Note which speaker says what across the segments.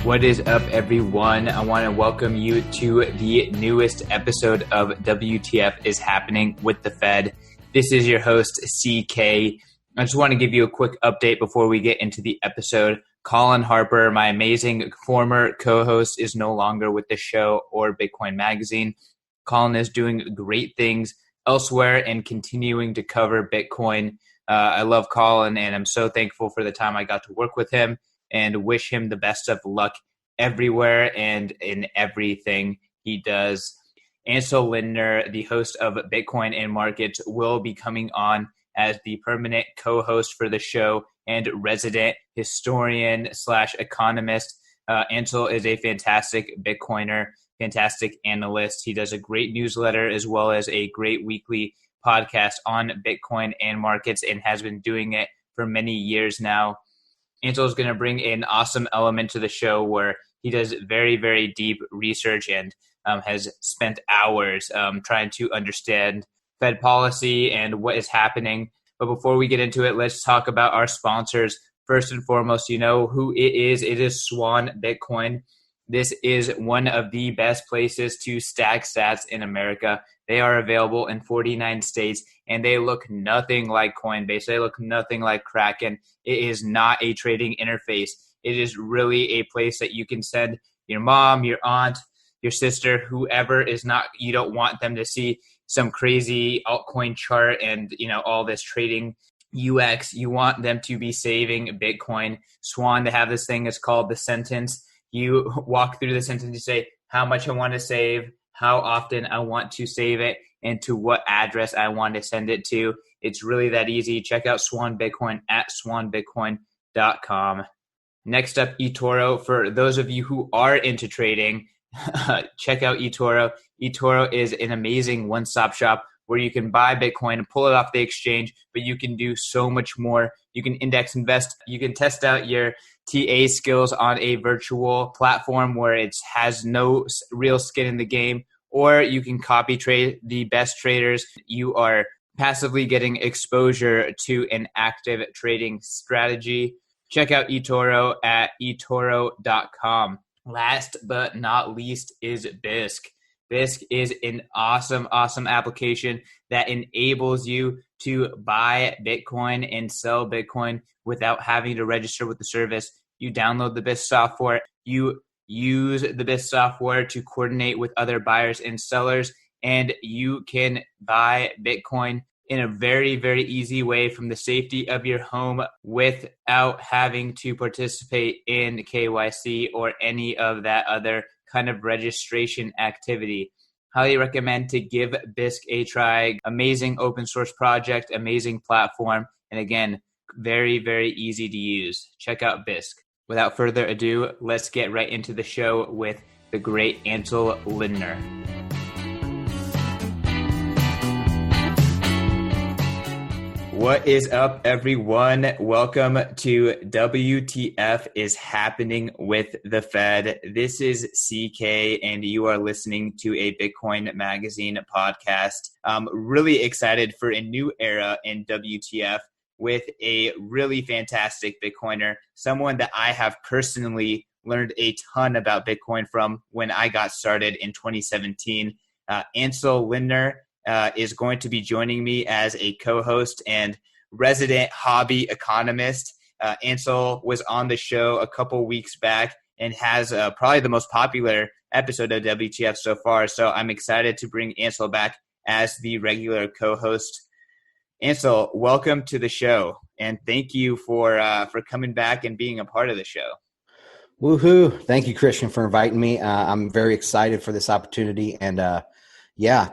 Speaker 1: What is up, everyone? I want to welcome you to the newest episode of WTF is happening with the Fed. This is your host, CK. I just want to give you a quick update before we get into the episode. Colin Harper, my amazing former co-host, is no longer with the show or Bitcoin Magazine. Colin is doing great things elsewhere and continuing to cover Bitcoin. I love Colin, and I'm so thankful for the time I got to work with him, and wish him the best of luck everywhere and in everything he does. Ansel Lindner, the host of Bitcoin and Markets, will be coming on as the permanent co-host for the show and resident historian / economist. Ansel is a fantastic Bitcoiner, fantastic analyst. He does a great newsletter as well as a great weekly podcast on Bitcoin and markets, and has been doing it for many years now. Ansel is going to bring an awesome element to the show where he does very, very deep research and has spent hours trying to understand Fed policy and what is happening. But before we get into it, let's talk about our sponsors. First and foremost, you know who it is. It is Swan Bitcoin. This is one of the best places to stack sats in America. They are available in 49 states, and they look nothing like Coinbase. They look nothing like Kraken. It is not a trading interface. It is really a place that you can send your mom, your aunt, your sister, whoever is not, you don't want them to see some crazy altcoin chart and, all this trading UX. You want them to be saving Bitcoin. Swan, they have this thing, it's called the sentence. You walk through the sentence, you say how much I want to save, how often I want to save it, and to what address I want to send it to. It's really that easy. Check out Swan Bitcoin at swanbitcoin.com. Next up, eToro. For those of you who are into trading, check out eToro. eToro is an amazing one-stop shop where you can buy Bitcoin and pull it off the exchange, but you can do so much more. You can index invest. You can test out your TA skills on a virtual platform where it has no real skin in the game, or you can copy trade the best traders. You are passively getting exposure to an active trading strategy. Check out eToro at eToro.com. Last but not least is Bisq. Bisq is an awesome application that enables you to buy Bitcoin and sell Bitcoin without having to register with the service. You download the Bisq software. You use the Bisq software to coordinate with other buyers and sellers, and you can buy Bitcoin in a very, very easy way from the safety of your home without having to participate in KYC or any of that other kind of registration activity. Highly recommend to give Bisq a try. Amazing open source project, amazing platform, and again, very, very easy to use. Check out Bisq. Without further ado, let's get right into the show with the great Ansel Lindner. What is up, everyone? Welcome to WTF is happening with the Fed. This is CK, and you are listening to a Bitcoin Magazine podcast. I'm really excited for a new era in WTF with a really fantastic Bitcoiner, someone that I have personally learned a ton about Bitcoin from when I got started in 2017. Ansel Lindner is going to be joining me as a co-host and resident hobby economist. Ansel was on the show a couple weeks back and has probably the most popular episode of WTF so far. So I'm excited to bring Ansel back as the regular co-host. Ansel, welcome to the show, and thank you for coming back and being a part of the show.
Speaker 2: Woohoo! Thank you, Christian, for inviting me. I'm very excited for this opportunity, and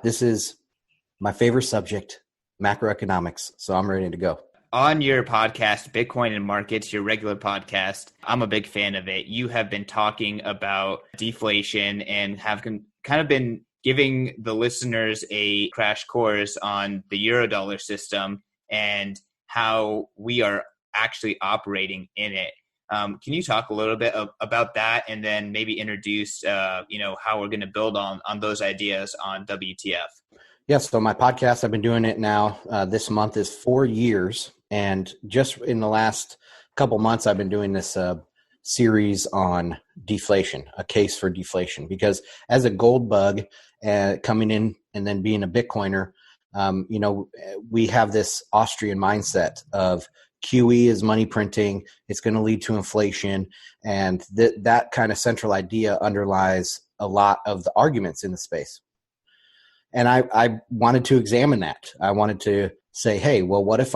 Speaker 2: this is my favorite subject, macroeconomics. So I'm ready to go.
Speaker 1: On your podcast, Bitcoin and Markets, your regular podcast, I'm a big fan of it. You have been talking about deflation and have kind of been giving the listeners a crash course on the Eurodollar system and how we are actually operating in it. Can you talk a little bit about that, and then maybe introduce, how we're going to build on those ideas on WTF?
Speaker 2: Yes. So my podcast, I've been doing it now. This month is 4 years. And just in the last couple months, I've been doing this series on deflation, a case for deflation, because as a gold bug coming in and then being a Bitcoiner, we have this Austrian mindset of QE is money printing. It's going to lead to inflation. And that kind of central idea underlies a lot of the arguments in the space. And I wanted to examine that. I wanted to say, hey, well, what if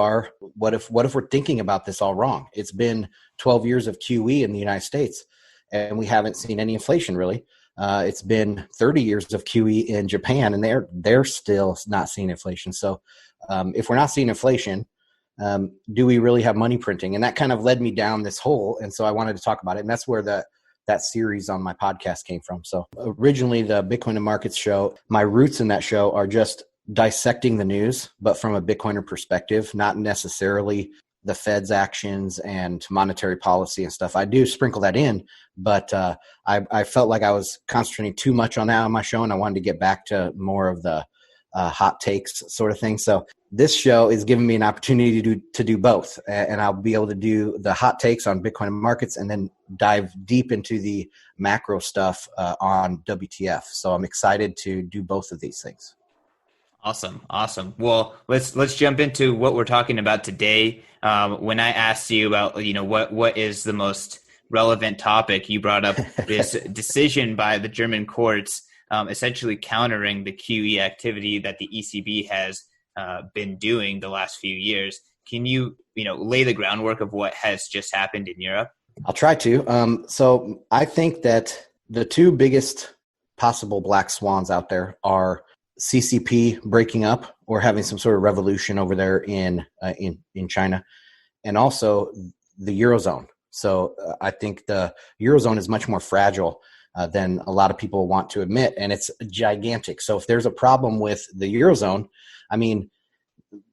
Speaker 2: we're thinking about this all wrong? It's been 12 years of QE in the United States, and we haven't seen any inflation really. It's been 30 years of QE in Japan, and they're still not seeing inflation. So if we're not seeing inflation, do we really have money printing? And that kind of led me down this hole. And so I wanted to talk about it. And that's where that series on my podcast came from. So originally the Bitcoin and Markets show, my roots in that show are just dissecting the news, but from a Bitcoiner perspective, not necessarily the Fed's actions and monetary policy and stuff. I do sprinkle that in, but I felt like I was concentrating too much on that on my show, and I wanted to get back to more of the hot takes sort of thing. So this show is giving me an opportunity to do both, and I'll be able to do the hot takes on Bitcoin and markets and then dive deep into the macro stuff on WTF. So I'm excited to do both of these things.
Speaker 1: Awesome. Well, let's jump into what we're talking about today. When I asked you about, what is the most relevant topic, you brought up this decision by the German courts, essentially countering the QE activity that the ECB has been doing the last few years. Can you, lay the groundwork of what has just happened in Europe?
Speaker 2: I'll try to. So I think that the two biggest possible black swans out there are CCP breaking up or having some sort of revolution over there in China, and also the Eurozone. So I think the Eurozone is much more fragile than a lot of people want to admit, and it's gigantic. So if there's a problem with the Eurozone, I mean,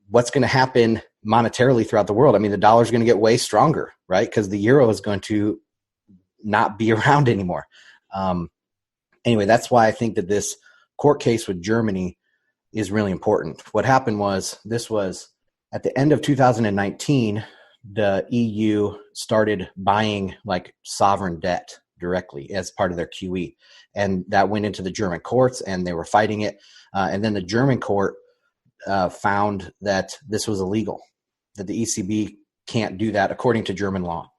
Speaker 2: what's going to happen monetarily throughout the world? I mean, the dollar is going to get way stronger, right? Because the euro is going to not be around anymore. Anyway, that's why I think that this court case with Germany is really important. What happened was, this was at the end of 2019, the EU started buying like sovereign debt directly as part of their QE. And that went into the German courts and they were fighting it. And then the German court found that this was illegal, that the ECB can't do that according to German law.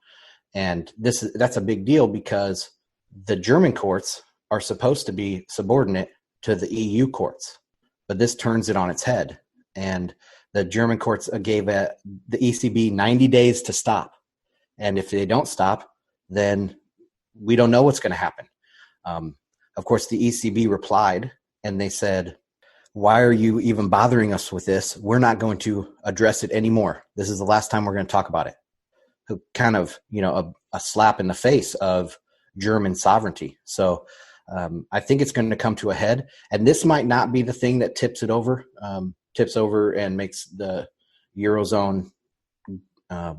Speaker 2: And that's a big deal because the German courts are supposed to be subordinate to the EU courts, but this turns it on its head. And the German courts gave the ECB 90 days to stop. And if they don't stop, then we don't know what's going to happen. Of course, the ECB replied and they said, why are you even bothering us with this? We're not going to address it anymore. This is the last time we're going to talk about it. Kind of, a slap in the face of German sovereignty. So I think it's going to come to a head, and this might not be the thing that tips over and makes the Eurozone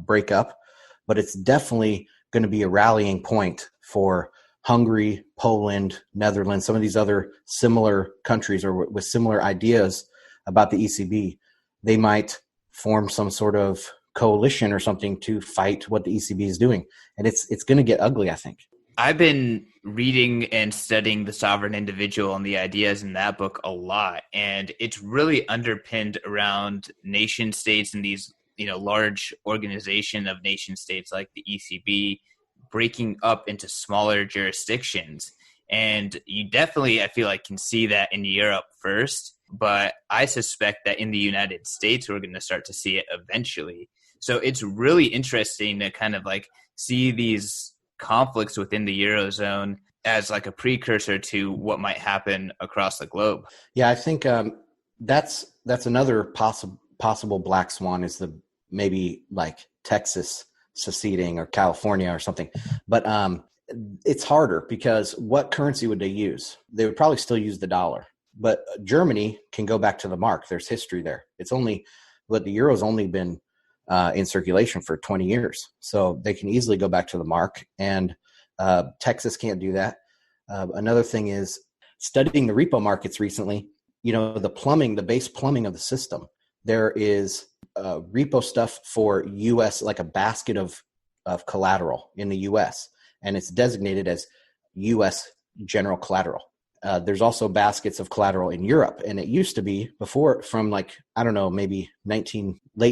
Speaker 2: break up, but it's definitely going to be a rallying point for Hungary, Poland, Netherlands, some of these other similar countries or with similar ideas about the ECB. They might form some sort of coalition or something to fight what the ECB is doing. And it's going to get ugly, I think.
Speaker 1: I've been reading and studying The Sovereign Individual and the ideas in that book a lot. And it's really underpinned around nation states and these, large organization of nation states like the ECB breaking up into smaller jurisdictions. And you definitely, I feel like, can see that in Europe first. But I suspect that in the United States, we're going to start to see it eventually. So it's really interesting to kind of like see these conflicts within the Eurozone as like a precursor to what might happen across the globe.
Speaker 2: Yeah, I think that's another possible black swan is the maybe like Texas seceding or California or something. But it's harder because what currency would they use? They would probably still use the dollar. But Germany can go back to the mark. There's history there. But the euro's only been in circulation for 20 years. So they can easily go back to the mark. And Texas can't do that. Another thing is studying the repo markets recently, the base plumbing of the system. There is repo stuff for U.S., like a basket of collateral in the U.S. and it's designated as U.S. general collateral. There's also baskets of collateral in Europe, and it used to be before, from like, I don't know, maybe late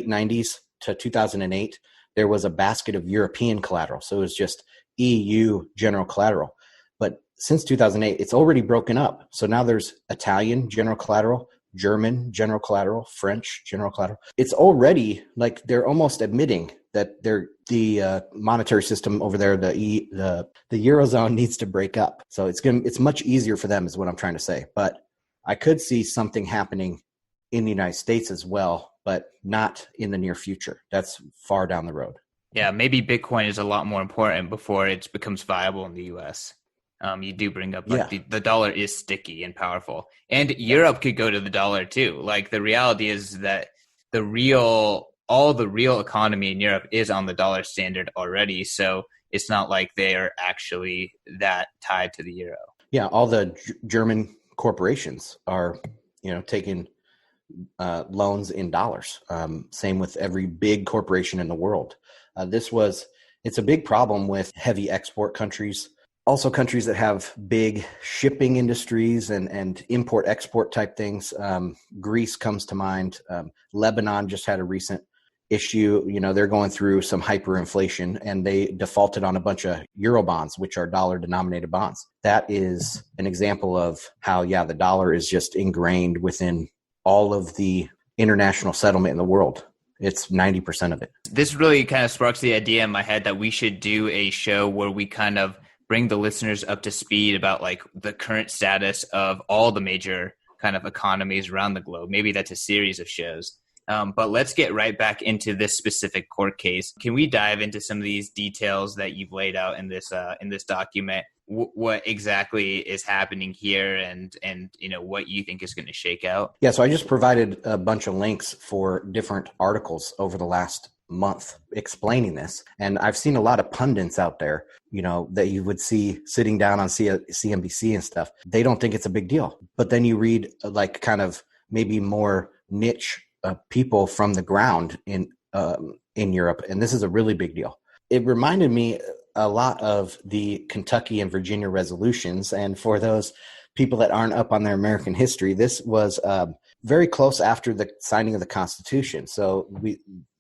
Speaker 2: 90s to 2008, there was a basket of European collateral. So it was just EU general collateral. But since 2008, it's already broken up. So now there's Italian general collateral, German general collateral, French general collateral. It's already like they're almost admitting that the monetary system over there, the Eurozone needs to break up. So it's much easier for them is what I'm trying to say. But I could see something happening in the United States as well, but not in the near future. That's far down the road.
Speaker 1: Yeah, maybe Bitcoin is a lot more important before it becomes viable in the US. You do bring up like the dollar is sticky and powerful, and Europe could go to the dollar too. Like the reality is that all the real economy in Europe is on the dollar standard already. So it's not like they're actually that tied to the euro.
Speaker 2: Yeah, all the German corporations are, taking loans in dollars. Same with every big corporation in the world. It's a big problem with heavy export countries. Also countries that have big shipping industries and import-export type things. Greece comes to mind. Lebanon just had a recent issue. They're going through some hyperinflation, and they defaulted on a bunch of euro bonds, which are dollar-denominated bonds. That is an example of how, the dollar is just ingrained within all of the international settlement in the world. It's 90% of it.
Speaker 1: This really kind of sparks the idea in my head that we should do a show where we kind of bring the listeners up to speed about like the current status of all the major kind of economies around the globe. Maybe that's a series of shows. But let's get right back into this specific court case. Can we dive into some of these details that you've laid out in this document? What exactly is happening here, and what you think is going to shake out?
Speaker 2: Yeah, so I just provided a bunch of links for different articles over the last month explaining this. And I've seen a lot of pundits out there, that you would see sitting down on CNBC and stuff. They don't think it's a big deal. But then you read like kind of maybe more niche people from the ground in Europe, and this is a really big deal. It reminded me a lot of the Kentucky and Virginia resolutions. And for those people that aren't up on their American history, this was very close after the signing of the Constitution. So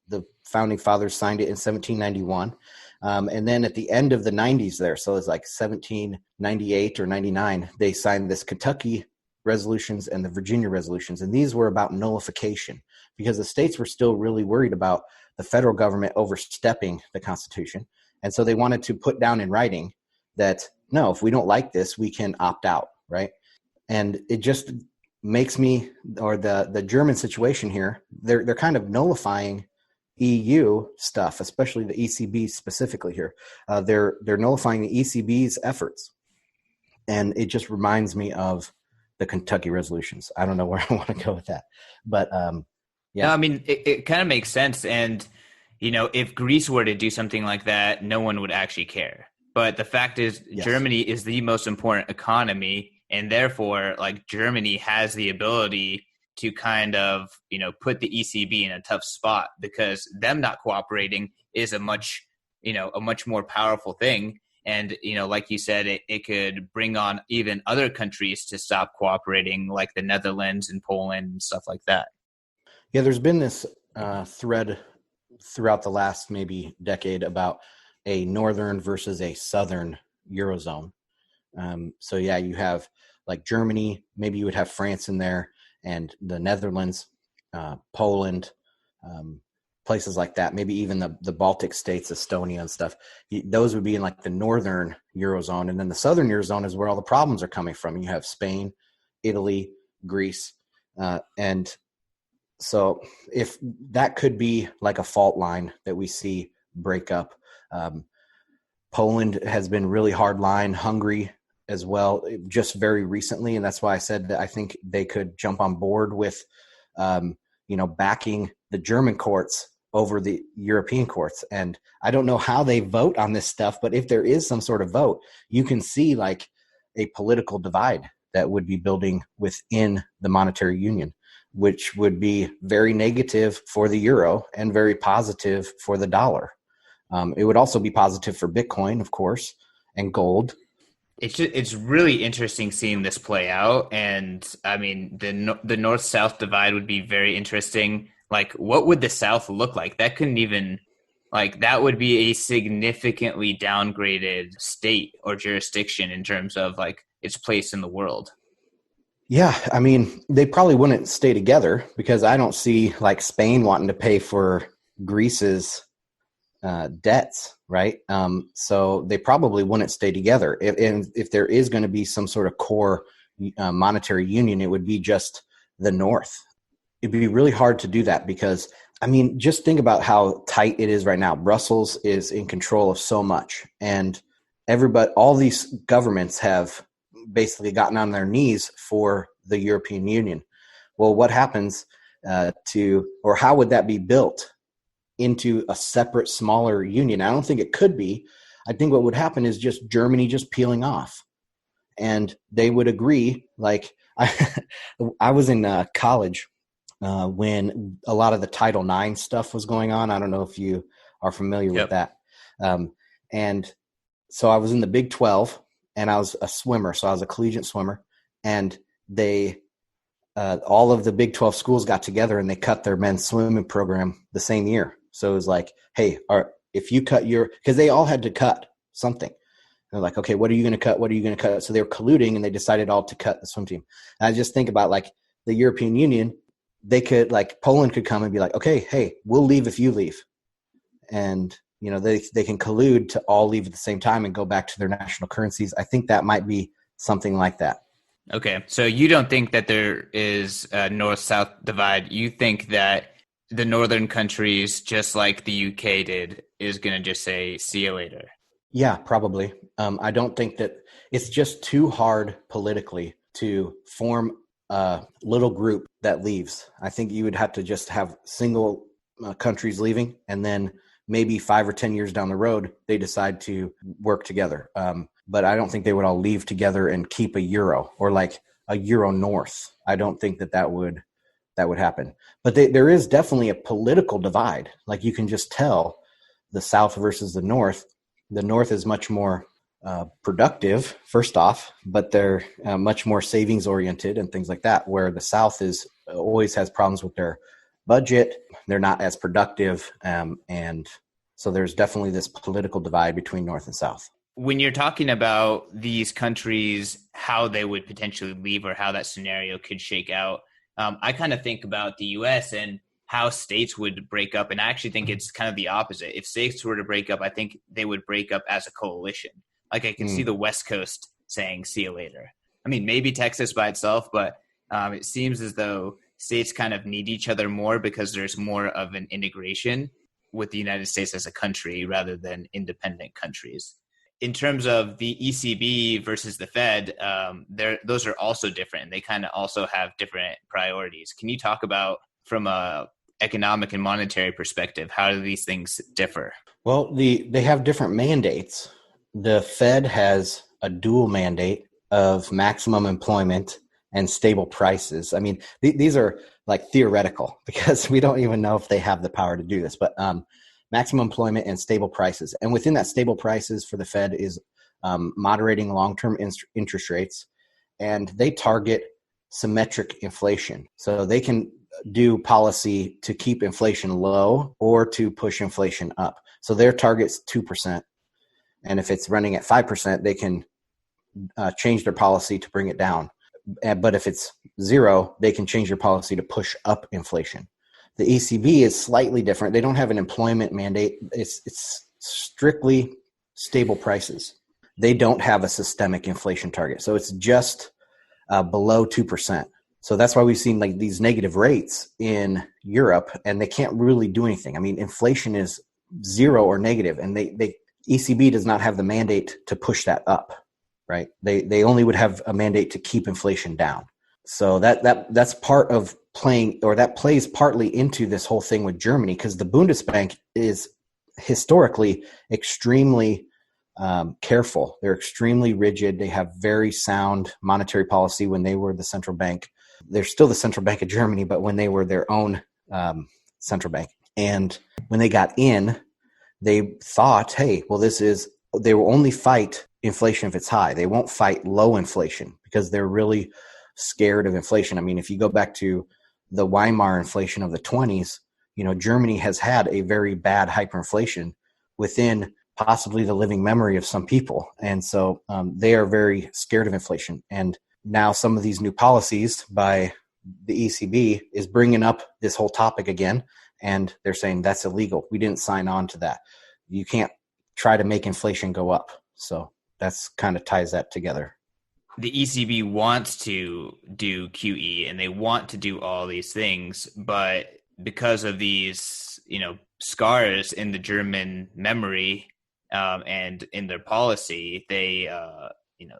Speaker 2: the founding fathers signed it in 1791. And then at the end of the 90s there, so it's like 1798 or 99, they signed this Kentucky resolutions and the Virginia resolutions. And these were about nullification because the states were still really worried about the federal government overstepping the Constitution. And so they wanted to put down in writing that, no, if we don't like this, we can opt out, right? And it just makes me, or the German situation here, they're kind of nullifying EU stuff, especially the ECB specifically here. They're nullifying the ECB's efforts. And it just reminds me of the Kentucky resolutions. I don't know where I want to go with that, but yeah.
Speaker 1: No, I mean, it kind of makes sense. And, if Greece were to do something like that, no one would actually care. But the fact is, yes, Germany is the most important economy. And therefore, like, Germany has the ability to kind of, put the ECB in a tough spot, because them not cooperating is a much more powerful thing. And, like you said, it could bring on even other countries to stop cooperating, like the Netherlands and Poland and stuff like that.
Speaker 2: Yeah, there's been this thread throughout the last maybe decade about a northern versus a southern Eurozone. So yeah, you have like Germany, maybe you would have France in there, and the Netherlands, Poland, places like that, maybe even the Baltic states, Estonia and stuff. Those would be in like the northern Eurozone. And then the southern Eurozone is where all the problems are coming from. You have Spain, Italy, Greece. And so if that could be like a fault line that we see break up. Poland has been really hard line, Hungary as well, just very recently. And that's why I said that I think they could jump on board with, backing the German courts over the European courts. And I don't know how they vote on this stuff, but if there is some sort of vote, you can see like a political divide that would be building within the monetary union, which would be very negative for the euro and very positive for the dollar. It would also be positive for Bitcoin, of course, and gold.
Speaker 1: It's really interesting seeing this play out, and I mean the north-south divide would be very interesting. Like, what would the South look like? That couldn't even that would be a significantly downgraded state or jurisdiction in terms of like its place in the world.
Speaker 2: Yeah, I mean, they probably wouldn't stay together because I don't see like Spain wanting to pay for Greece's debts, right? So they probably wouldn't stay together. If there is going to be some sort of core monetary union, it would be just the North. It'd be really hard to do that because, I mean, just think about how tight it is right now. Brussels is in control of so much, and all these governments have basically gotten on their knees for the European Union. Well, what happens or how would that be built into a separate, smaller union? I don't think it could be. I think what would happen is just Germany just peeling off, and they would agree. Like I was in college when a lot of the Title IX stuff was going on. I don't know if you are familiar with that. And so I was in the Big 12, and I was a swimmer. So I was a collegiate swimmer, and all of the Big 12 schools got together and they cut their men's swimming program the same year. So it was like, hey, if you cut because they all had to cut something. They're like, okay, what are you going to cut? What are you going to cut? So they were colluding and they decided all to cut the swim team. And I just think about like the European Union, they could, like, Poland could come and be like, okay, hey, we'll leave if you leave. And, they can collude to all leave at the same time and go back to their national currencies. I think that might be something like that.
Speaker 1: Okay. So you don't think that there is a north-south divide. You think that the northern countries, just like the UK did, is going to just say, see you later?
Speaker 2: Yeah, probably. I don't think that it's just too hard politically to form a little group that leaves. I think you would have to just have single countries leaving, and then maybe 5 or 10 years down the road, they decide to work together. But I don't think they would all leave together and keep a euro or like a euro north. I don't think that would happen. But there is definitely a political divide. Like, you can just tell the South versus the North. The North is much more productive, first off, but they're much more savings oriented and things like that, where the South always has problems with their budget. They're not as productive. And so there's definitely this political divide between North and South.
Speaker 1: When you're talking about these countries, how they would potentially leave or how that scenario could shake out, I kind of think about the US and how states would break up. And I actually think it's kind of the opposite. If states were to break up, I think they would break up as a coalition. Like, I can see the West Coast saying, see you later. I mean, maybe Texas by itself, but it seems as though states kind of need each other more because there's more of an integration with the United States as a country rather than independent countries. In terms of the ECB versus the Fed, those are also different. They kind of also have different priorities. Can you talk about, from a economic and monetary perspective, how do these things differ?
Speaker 2: Well, they have different mandates. The Fed has a dual mandate of maximum employment and stable prices. I mean, these are like theoretical because we don't even know if they have the power to do this, but maximum employment and stable prices. And within that, stable prices for the Fed is moderating long-term interest rates, and they target symmetric inflation. So they can do policy to keep inflation low or to push inflation up. So their target's 2%. And if it's running at 5%, they can change their policy to bring it down. But if it's 0, they can change their policy to push up inflation. The ECB is slightly different. They don't have an employment mandate. It's strictly stable prices. They don't have a systemic inflation target. So it's just below 2%. So that's why we've seen like these negative rates in Europe, and they can't really do anything. I mean, inflation is 0 or negative, and they ECB does not have the mandate to push that up, right? They only would have a mandate to keep inflation down. So that's part of playing, or that plays partly into this whole thing with Germany, because the Bundesbank is historically extremely careful. They're extremely rigid. They have very sound monetary policy when they were the central bank. They're still the central bank of Germany, but when they were their own central bank. And when they got in, they thought, hey, well, this is they will only fight inflation if it's high. They won't fight low inflation because they're really scared of inflation. I mean, if you go back to the Weimar inflation of the 20s, Germany has had a very bad hyperinflation within possibly the living memory of some people. And so they are very scared of inflation. And now some of these new policies by the ECB is bringing up this whole topic again. And they're saying that's illegal. We didn't sign on to that. You can't try to make inflation go up. So that's kind of ties that together.
Speaker 1: The ECB wants to do QE and they want to do all these things, but because of these, scars in the German memory and in their policy, they,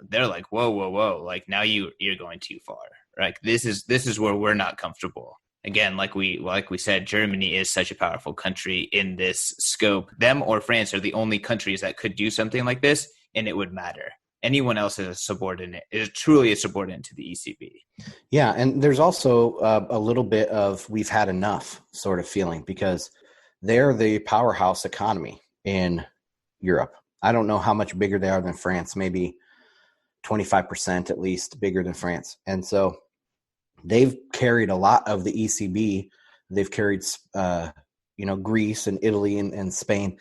Speaker 1: they're like, whoa, like now you're going too far. Like this is where we're not comfortable. Again, like we said, Germany is such a powerful country in this scope. Them or France are the only countries that could do something like this, and it would matter. Anyone else is truly a subordinate to the ECB.
Speaker 2: Yeah, and there's also a little bit of we've had enough sort of feeling because they're the powerhouse economy in Europe. I don't know how much bigger they are than France, maybe 25% at least bigger than France. And so they've carried a lot of the ECB. They've carried, Greece and Italy and Spain.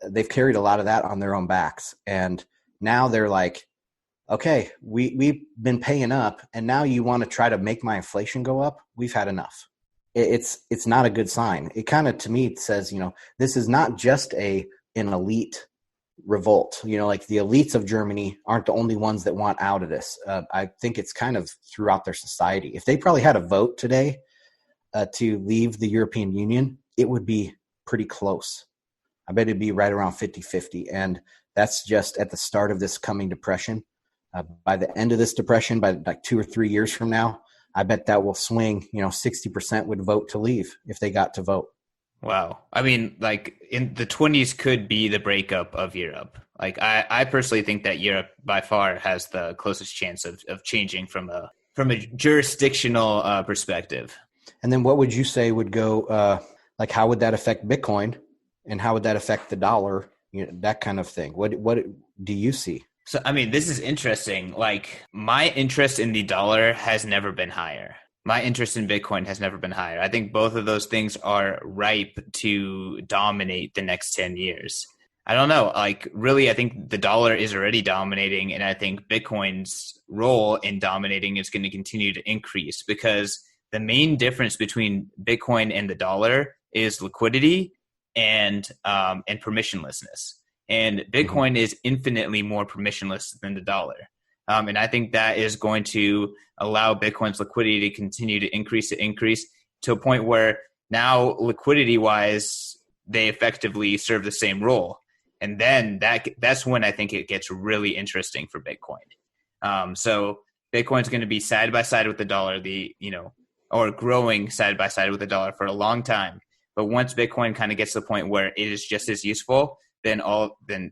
Speaker 2: They've carried a lot of that on their own backs. And now they're like, okay, we've been paying up, and now you want to try to make my inflation go up? We've had enough. It's not a good sign. It kind of, to me, it says, this is not just an elite revolt. Like the elites of Germany aren't the only ones that want out of this. I think it's kind of throughout their society. If they probably had a vote today to leave the European Union, it would be pretty close. I bet it'd be right around 50-50. And that's just at the start of this coming depression. By the end of this depression, by like 2 or 3 years from now, I bet that will swing, 60% would vote to leave if they got to vote.
Speaker 1: Wow. I mean, like in the 20s could be the breakup of Europe. Like I personally think that Europe by far has the closest chance of changing from a jurisdictional perspective.
Speaker 2: And then what would you say would go, how would that affect Bitcoin and how would that affect the dollar? That kind of thing. What do you see?
Speaker 1: So, I mean, this is interesting. Like my interest in the dollar has never been higher. My interest in Bitcoin has never been higher. I think both of those things are ripe to dominate the next 10 years. I don't know. Like, really, I think the dollar is already dominating, and I think Bitcoin's role in dominating is going to continue to increase because the main difference between Bitcoin and the dollar is liquidity and permissionlessness. And Bitcoin is infinitely more permissionless than the dollar. And I think that is going to allow Bitcoin's liquidity to continue to increase to a point where now liquidity-wise, they effectively serve the same role. And then that's when I think it gets really interesting for Bitcoin. So Bitcoin's going to be side by side with the dollar, or growing side by side with the dollar for a long time. But once Bitcoin kind of gets to the point where it is just as useful, then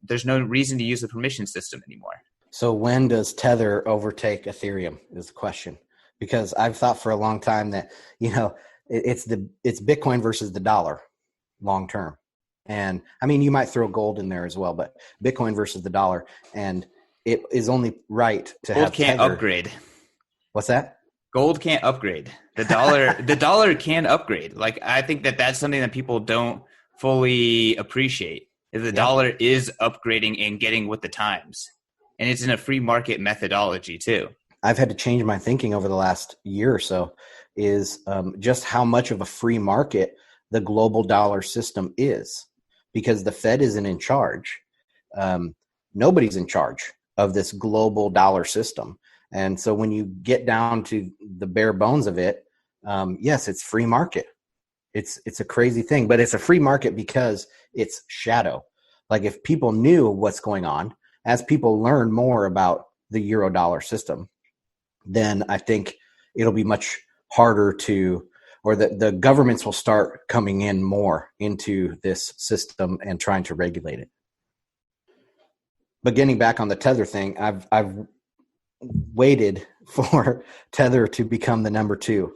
Speaker 1: there's no reason to use the permission system anymore.
Speaker 2: So when does Tether overtake Ethereum is the question. Because I've thought for a long time that, it's Bitcoin versus the dollar long term. And I mean, you might throw gold in there as well, but Bitcoin versus the dollar. And it is only right to
Speaker 1: gold
Speaker 2: have
Speaker 1: can't
Speaker 2: Tether.
Speaker 1: Upgrade.
Speaker 2: What's that?
Speaker 1: Gold can't upgrade. The dollar can upgrade. Like, I think that's something that people don't fully appreciate. The dollar is upgrading and getting with the times. And it's in a free market methodology too.
Speaker 2: I've had to change my thinking over the last year or so is just how much of a free market the global dollar system is, because the Fed isn't in charge. Nobody's in charge of this global dollar system. And so when you get down to the bare bones of it, yes, it's free market. It's a crazy thing, but it's a free market because it's shadow. Like if people knew what's going on, as people learn more about the euro dollar system, then I think it'll be much harder or the governments will start coming in more into this system and trying to regulate it. But getting back on the Tether thing, I've waited for Tether to become the number 2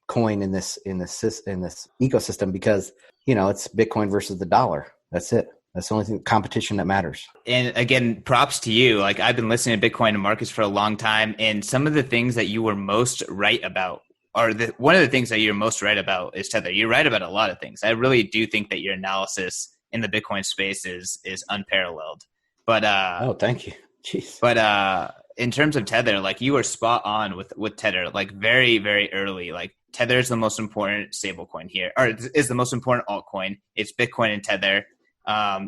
Speaker 2: coin in this ecosystem because it's Bitcoin versus the dollar. That's it. That's the only thing, competition that matters.
Speaker 1: And again, props to you. Like, I've been listening to Bitcoin and markets for a long time, and some of the things that you were most right about, or one of the things that you're most right about is Tether. You're right about a lot of things. I really do think that your analysis in the Bitcoin space is unparalleled. But
Speaker 2: oh, thank you. Jeez.
Speaker 1: But in terms of Tether, like, you were spot on with Tether, like very, very early. Like, Tether is the most important stablecoin here, or is the most important altcoin. It's Bitcoin and Tether.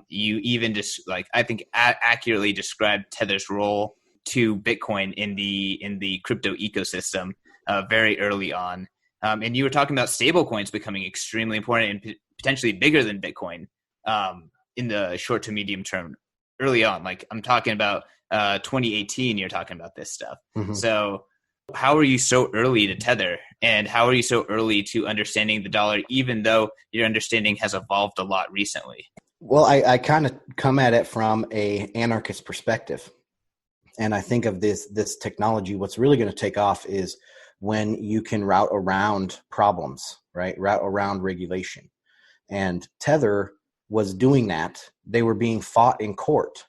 Speaker 1: You even just I think accurately described Tether's role to Bitcoin in the crypto ecosystem very early on. And you were talking about stablecoins becoming extremely important and potentially bigger than Bitcoin in the short to medium term early on. Like, I'm talking about 2018, you're talking about this stuff. Mm-hmm. So how are you so early to Tether, and how are you so early to understanding the dollar, even though your understanding has evolved a lot recently?
Speaker 2: Well, I kind of come at it from a anarchist perspective. And I think of this technology, what's really going to take off is when you can route around problems, right? Route around regulation. And Tether was doing that. They were being fought in court.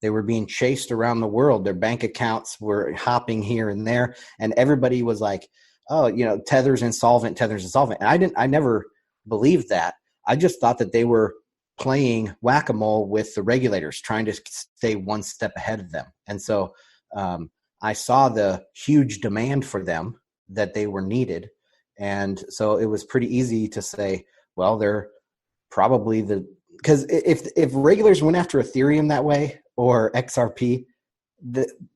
Speaker 2: They were being chased around the world. Their bank accounts were hopping here and there. And everybody was like, oh, Tether's insolvent, Tether's insolvent. And I never believed that. I just thought that they were playing whack-a-mole with the regulators, trying to stay one step ahead of them. And so I saw the huge demand for them, that they were needed. And so it was pretty easy to say, well, they're probably because if regulators went after Ethereum that way or XRP,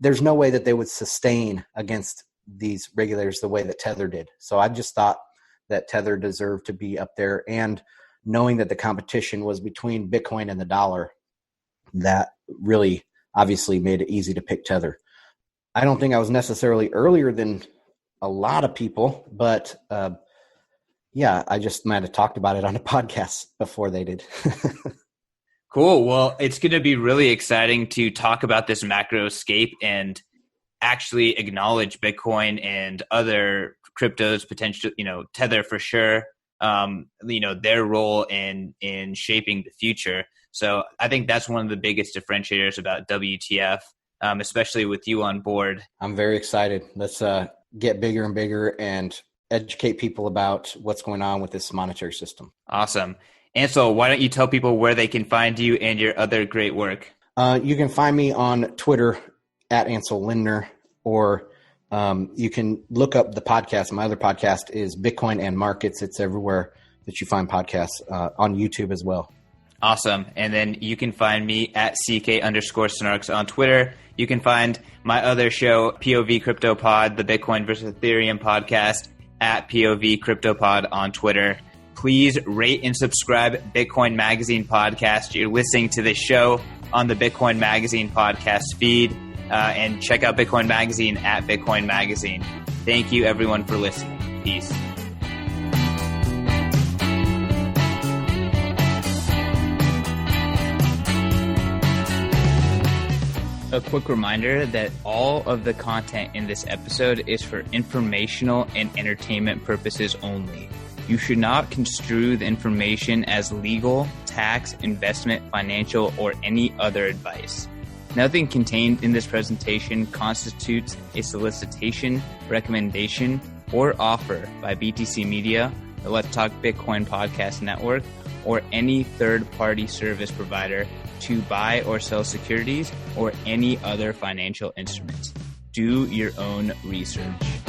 Speaker 2: there's no way that they would sustain against these regulators the way that Tether did. So I just thought that Tether deserved to be up there, and knowing that the competition was between Bitcoin and the dollar, that really obviously made it easy to pick Tether. I don't think I was necessarily earlier than a lot of people, but I just might have talked about it on a podcast before they did.
Speaker 1: Cool. Well, it's going to be really exciting to talk about this macroscape and actually acknowledge Bitcoin and other cryptos, potential, Tether for sure. Their role in shaping the future. So I think that's one of the biggest differentiators about WTF, especially with you on board.
Speaker 2: I'm very excited. Let's get bigger and bigger and educate people about what's going on with this monetary system.
Speaker 1: Awesome. Ansel, why don't you tell people where they can find you and your other great work?
Speaker 2: You can find me on Twitter at Ansel Lindner, or you can look up the podcast. My other podcast is Bitcoin and Markets. It's everywhere that you find podcasts, on YouTube as well.
Speaker 1: Awesome. And then you can find me at CK_Snarks on Twitter. You can find my other show, POV Crypto Pod, the Bitcoin versus Ethereum podcast, at POV Crypto Pod on Twitter. Please rate and subscribe Bitcoin Magazine podcast. You're listening to this show on the Bitcoin Magazine podcast feed. And check out Bitcoin Magazine at Bitcoin Magazine. Thank you, everyone, for listening. Peace. A quick reminder that all of the content in this episode is for informational and entertainment purposes only. You should not construe the information as legal, tax, investment, financial, or any other advice. Nothing contained in this presentation constitutes a solicitation, recommendation, or offer by BTC Media, the Let's Talk Bitcoin Podcast Network, or any third-party service provider to buy or sell securities or any other financial instruments. Do your own research.